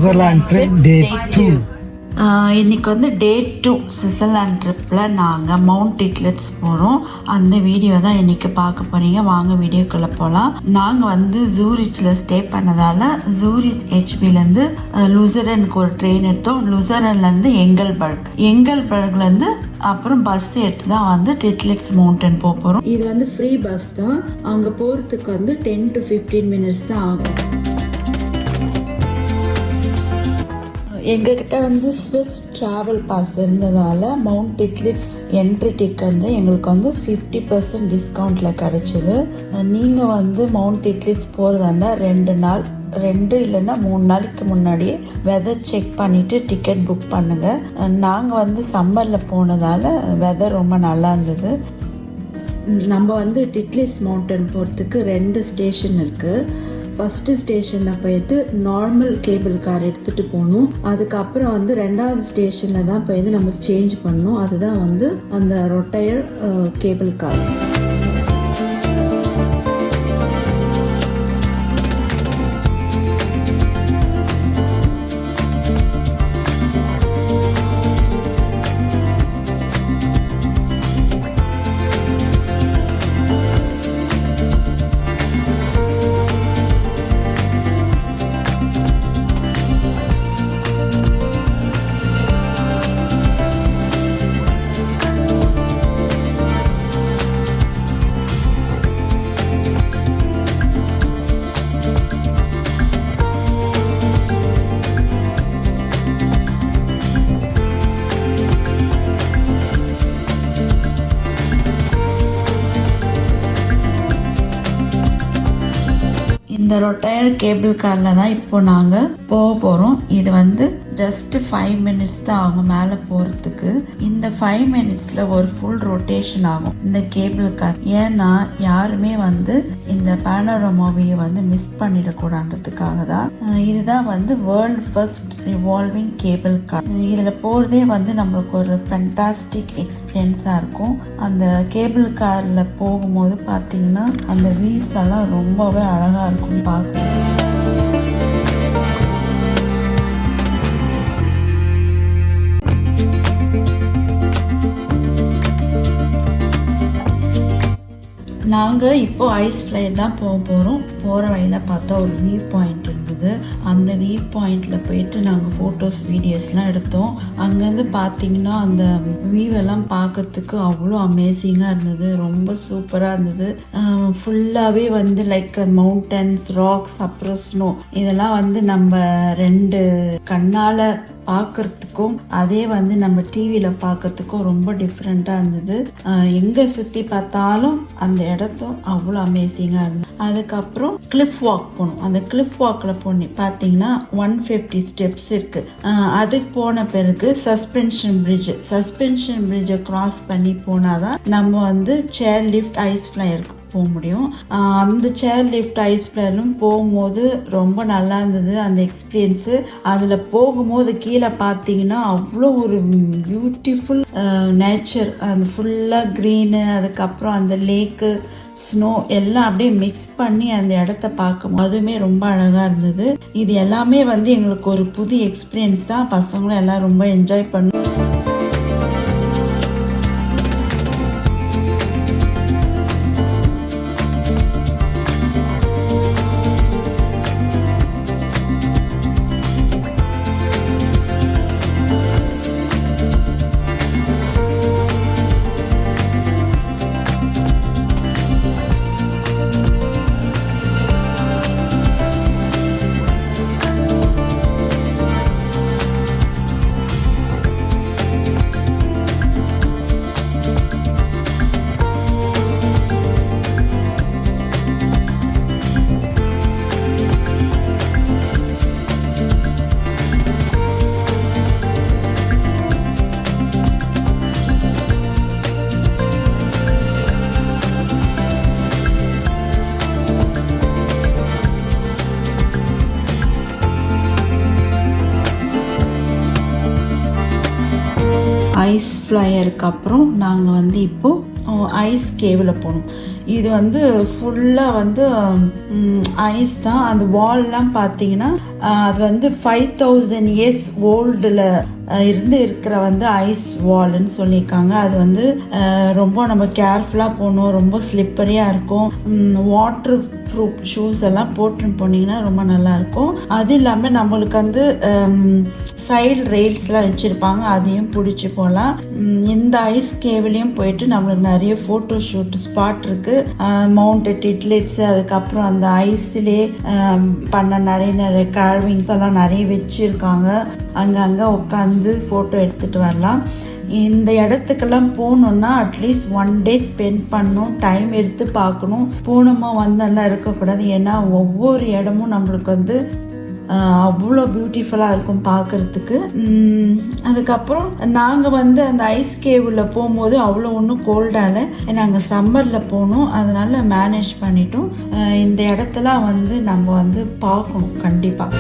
Switzerland trip day 2. இன்றைக்கி வந்து டே 2 Switzerland ட்ரிப்பில் நாங்கள் மவுண்ட் டிக்லெட்ஸ் போகிறோம். அந்த வீடியோ தான் இன்றைக்கி பார்க்க போகிறீங்க. வாங்க வீடியோக்குள்ளே போகலாம். நாங்கள் வந்து ஜூரிச்சில் ஸ்டே பண்ணதால் ஜூரிச் ஹெச்பிலேருந்து லுசரனுக்கு ஒரு ட்ரெயின் எடுத்தோம். லுசரன்லேருந்து எங்கல்பர்க்லேருந்து அப்புறம் பஸ் எடுத்து தான் வந்து டிக்லெட்ஸ் மவுண்டன் போக போகிறோம். இது வந்து ஃப்ரீ பஸ் தான். அங்கே போகிறதுக்கு வந்து 10 to 15 minutes தான் ஆகும். எங்ககிட்ட வந்து ஸ்விஸ் ட்ராவல் பாஸ் இருந்ததால் மவுண்ட் டிக்லெட்ஸ் என்ட்ரி டிக்கெட் வந்து எங்களுக்கு வந்து 50% டிஸ்கவுண்ட்டில் கிடச்சிது. நீங்கள் வந்து மவுண்ட் டிக்லெட்ஸ் போகிறதா இருந்தால் 2 இல்லைன்னா 3 நாளைக்கு முன்னாடியே வெதர் செக் பண்ணிவிட்டு டிக்கெட் புக் பண்ணுங்கள். நாங்கள் வந்து சம்மரில் போனதால் வெதர் ரொம்ப நல்லா இருந்தது. நம்ம வந்து டிக்லெட்ஸ் மவுண்டன் போகிறதுக்கு 2 ஸ்டேஷன் இருக்குது. ஃபஸ்ட்டு ஸ்டேஷனில் போயிட்டு நார்மல் கேபிள் கார் எடுத்துகிட்டு போகணும். அதுக்கப்புறம் வந்து 2வது ஸ்டேஷனில் தான் போய் நம்ம சேஞ்ச் பண்ணணும். அதுதான் வந்து அந்த ரொட்டையர் கேபிள் கார். இந்த ரொட்டையர் கேபிள் காரில் தான் இப்போ நாங்கள் போக போகிறோம். இது வந்து ஜஸ்ட் 5 minutes தான் ஆகும் மேலே போகிறதுக்கு. இந்த 5 minutesல ஒரு ஃபுல் ரொட்டேஷன் ஆகும் இந்த கேபிள் கார். ஏன்னா யாருமே வந்து இந்த பேனோரமாவையை வந்து மிஸ் பண்ணிடக்கூடாதுக்காக தான். இதுதான் வந்து world first revolving cable car. இதில் போகிறதே வந்து நம்மளுக்கு ஒரு ஃபேண்டாஸ்டிக் எக்ஸ்பீரியன்ஸாக இருக்கும். அந்த கேபிள் காரில் போகும்போது பார்த்தீங்கன்னா அந்த வியூஸ் எல்லாம் ரொம்பவே அழகாக இருக்கும் பார்க்க. நாங்கள் இப்போ ஐஸ் ஃப்ளைட் தான் போக போகிறோம். போகிற வழியில் பார்த்தா ஒரு வியூ பாயிண்ட் இருந்தது. அந்த வியூ பாயிண்டில் போயிட்டு நாங்கள் ஃபோட்டோஸ் வீடியோஸ்லாம் எடுத்தோம். அங்கேருந்து பார்த்தீங்கன்னா அந்த வியூவெல்லாம் பார்க்கறதுக்கு அவ்வளோ அமேசிங்காக இருந்தது. ரொம்ப சூப்பராக இருந்தது. ஃபுல்லாகவே வந்து லைக் மவுண்டன்ஸ், ராக்ஸ், அப்புறம் ஸ்னோ, இதெல்லாம் வந்து நம்ம 2 கண்ணால் பார்க்கறதுக்கும் அதே வந்து நம்ம டிவியில் பார்க்கறதுக்கும் ரொம்ப டிஃப்ரெண்ட்டாக இருந்தது. எங்கே சுற்றி பார்த்தாலும் அந்த இடத்தும் அவ்வளோ அமேசிங்காக இருந்தது. அதுக்கப்புறம் கிளிஃப் வாக் போகணும். அந்த கிளிஃப் வாக்கில் பார்த்தீங்கன்னா 150 ஸ்டெப்ஸ் இருக்குது. அதுக்கு போன பிறகு சஸ்பென்ஷன் பிரிட்ஜை கிராஸ் பண்ணி போனால் தான் நம்ம வந்து சேர் லிஃப்ட் ஐஸ் ஃப்ளையருக்கு போக முடியும். அந்த சேர் லிஃப்ட் ஐஸ் ஃப்ளையரும் போகும்போது ரொம்ப நல்லா இருந்தது அந்த எக்ஸ்பீரியன்ஸு. அதில் போகும்போது கீழே பார்த்தீங்கன்னா அவ்வளோ ஒரு பியூட்டிஃபுல் நேச்சர். அந்த ஃபுல்லாக க்ரீனு, அதுக்கப்புறம் அந்த லேக்கு, ஸ்னோ எல்லாம் அப்படியே மிக்ஸ் பண்ணி அந்த இடத்த பார்க்கும்போது அதுவுமே ரொம்ப அழகாக இருந்தது. இது எல்லாமே வந்து எங்களுக்கு ஒரு புது எக்ஸ்பீரியன்ஸ் தான். பசங்களும் எல்லாம் ரொம்ப என்ஜாய் பண்ணும். ஐஸ் ஃப்ளையருக்கு அப்புறம் நாங்கள் வந்து இப்போது ஐஸ் கேவில் போனோம். இது வந்து ஃபுல்லாக வந்து ஐஸ் தான். அந்த வால்லாம் பார்த்தீங்கன்னா அது வந்து 5000 இயர்ஸ் ஓல்டில் இருந்து இருக்கிற வந்து ஐஸ் வால்னு சொல்லியிருக்காங்க. அது வந்து ரொம்ப நம்ம கேர்ஃபுல்லாக போகணும், ரொம்ப ஸ்லிப்பரியாக இருக்கும். வாட்டர் ப்ரூஃப் ஷூஸ் எல்லாம் போட்டுன்னு போனீங்கன்னா ரொம்ப நல்லாயிருக்கும். அது இல்லாமல் நம்மளுக்கு வந்து சைடு ரெயில்ஸ்லாம் வச்சுருப்பாங்க, அதையும் பிடிச்சி போகலாம். இந்த ஐஸ் கேவ்லையும் போயிட்டு நம்மளுக்கு நிறைய ஃபோட்டோ ஷூட் ஸ்பாட் இருக்குது. மவுண்டட் டிட்லெட்ஸு, அதுக்கப்புறம் அந்த ஐஸ்லே பண்ண நிறைய கார்விங்ஸ் எல்லாம் நிறைய வச்சுருக்காங்க. அங்கங்கே உட்காந்து ஃபோட்டோ எடுத்துகிட்டு வரலாம். இந்த இடத்துக்கெல்லாம் போகணுன்னா அட்லீஸ்ட் 1 day ஸ்பெண்ட் பண்ணணும், டைம் எடுத்து பார்க்கணும். போனோமா வந்தெல்லாம் இருக்கக்கூடாது. ஏன்னா ஒவ்வொரு இடமும் நம்மளுக்கு வந்து அவ்வளோ பியூட்டிஃபுல்லாக இருக்கும் பார்க்குறதுக்கு. அதுக்கப்புறம் நாங்கள் வந்து அந்த ஐஸ் கேவில் போகும்போது அவ்வளோ ஒன்றும் கோல்டால, நாங்கள் சம்மரில் போனோம், அதனால் மேனேஜ் பண்ணிட்டோம். இந்த இடத்துல வந்து நம்ம வந்து பார்க்கணும் கண்டிப்பாக.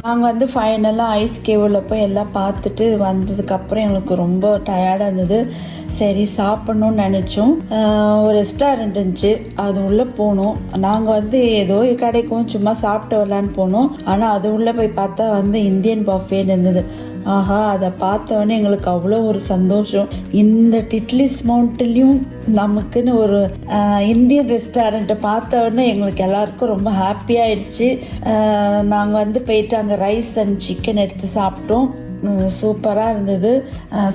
நாங்கள் வந்து ஃபைனலாக ஐஸ் கேவில் போய் எல்லாம் பார்த்துட்டு வந்ததுக்கப்புறம் எங்களுக்கு ரொம்ப டயர்டாக இருந்தது. சரி சாப்பிட்ணுன்னு நினச்சோம். ஒரு ரெஸ்டாரண்ட் இருந்துச்சு, அது உள்ளே போனோம். நாங்கள் வந்து ஏதோ கடைக்கும் சும்மா சாப்பிட்டு வரலான்னு போனோம். ஆனால் அது உள்ளே போய் பார்த்தா வந்து இந்தியன் பஃபேன்னு இருந்தது. ஆஹா, அதை பார்த்தோன்னே எங்களுக்கு அவ்வளோ ஒரு சந்தோஷம். இந்த டிட்லிஸ் மவுண்ட்லேயும் நமக்குன்னு ஒரு இந்தியன் ரெஸ்டாரண்ட்டை பார்த்தோன்னே எங்களுக்கு எல்லாருக்கும் ரொம்ப ஹாப்பியாகிடுச்சு. நாங்கள் வந்து போயிட்டு அங்கே ரைஸ் அண்ட் சிக்கன் எடுத்து சாப்பிட்டோம். சூப்பராக இருந்தது.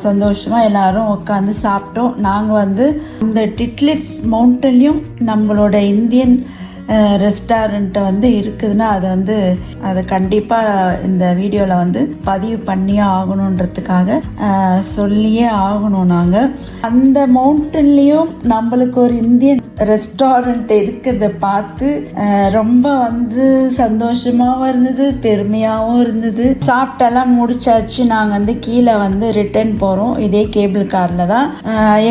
சந்தோஷமாக எல்லாரும் உட்காந்து சாப்பிட்டோம். நாங்கள் வந்து இந்த டிட்லிஸ் மவுண்டன்லேயும் நம்மளோட இந்தியன் ரெஸ்டாரண்ட்டை வந்து இருக்குதுன்னா அதை கண்டிப்பாக இந்த வீடியோவில் வந்து பதிவு பண்ணியே ஆகணுன்றதுக்காக சொல்லியே ஆகணும். நாங்கள் அந்த மவுண்டன்லேயும் நம்மளுக்கு ஒரு இந்தியன் ரெஸ்டாரண்ட் இருக்கிறத பார்த்து ரொம்ப வந்து சந்தோஷமாகவும் இருந்தது, பெருமையாகவும் இருந்தது. சாப்பிட்டெல்லாம் முடிச்சாச்சு. நாங்கள் வந்து கீழே வந்து ரிட்டர்ன் போகிறோம். இதே கேபிள் காரில் தான்.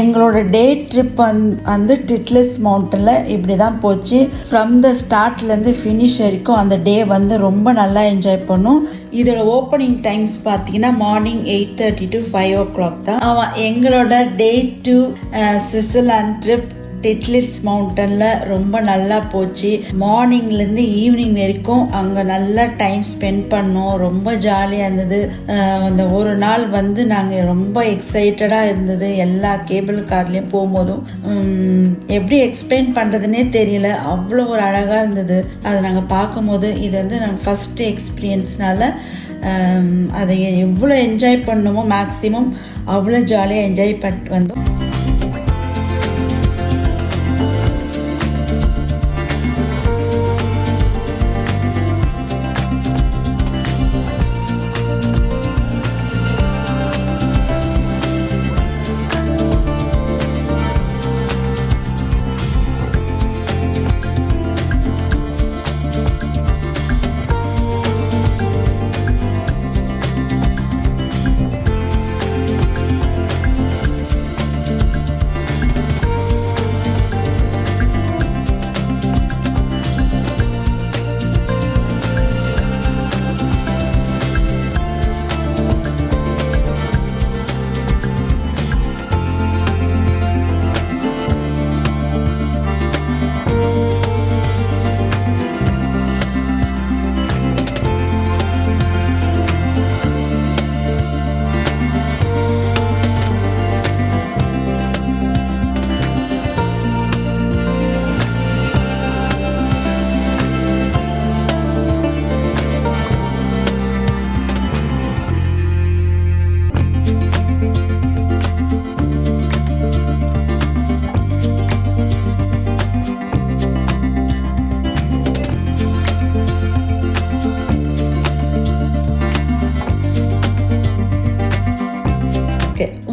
எங்களோட டே ட்ரிப் வந்து டிட்லிஸ் மவுண்டனில் இப்படி தான் போச்சு. ஃப்ரம் த ஸ்டார்ட்லேருந்து ஃபினிஷ் வரைக்கும் அந்த டே வந்து ரொம்ப நல்லா என்ஜாய் பண்ணோம். இதோட ஓப்பனிங் டைம்ஸ் பார்த்தீங்கன்னா மார்னிங் 8:30 to 5 o'clock தான். எங்களோட டே 2 சுவிட்சர்லாந்து ட்ரிப் டிட்லிஸ் மவுண்டனில் ரொம்ப நல்லா போச்சு. மார்னிங்லேருந்து ஈவினிங் வரைக்கும் அங்கே நல்லா டைம் ஸ்பெண்ட் பண்ணோம். ரொம்ப ஜாலியாக இருந்தது. அந்த ஒரு நாள் வந்து நாங்கள் ரொம்ப எக்ஸைட்டடாக இருந்தது. எல்லா கேபிள் கார்லேயும் போகும்போதும் எப்படி எக்ஸ்பிளைன் பண்ணுறதுனே தெரியல, அவ்வளோ ஒரு அழகாக இருந்தது. அதை நாங்கள் பார்க்கும்போது இது வந்து நாங்கள் ஃபஸ்ட்டு எக்ஸ்பீரியன்ஸ்னால அதை எவ்வளோ என்ஜாய் பண்ணணுமோ மேக்ஸிமம் அவ்வளோ ஜாலியாக என்ஜாய் பண்ணிட்டு வந்தோம்.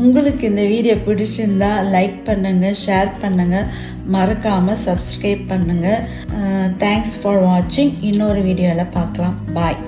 உங்களுக்கு இந்த வீடியோ பிடிச்சிருந்தா லைக் பண்ணுங்கள், ஷேர் பண்ணுங்கள், மறக்காமல் சப்ஸ்கிரைப் பண்ணுங்கள். தேங்க்ஸ் ஃபார் வாட்சிங். இன்னொரு வீடியோவில் பார்க்கலாம். பாய்.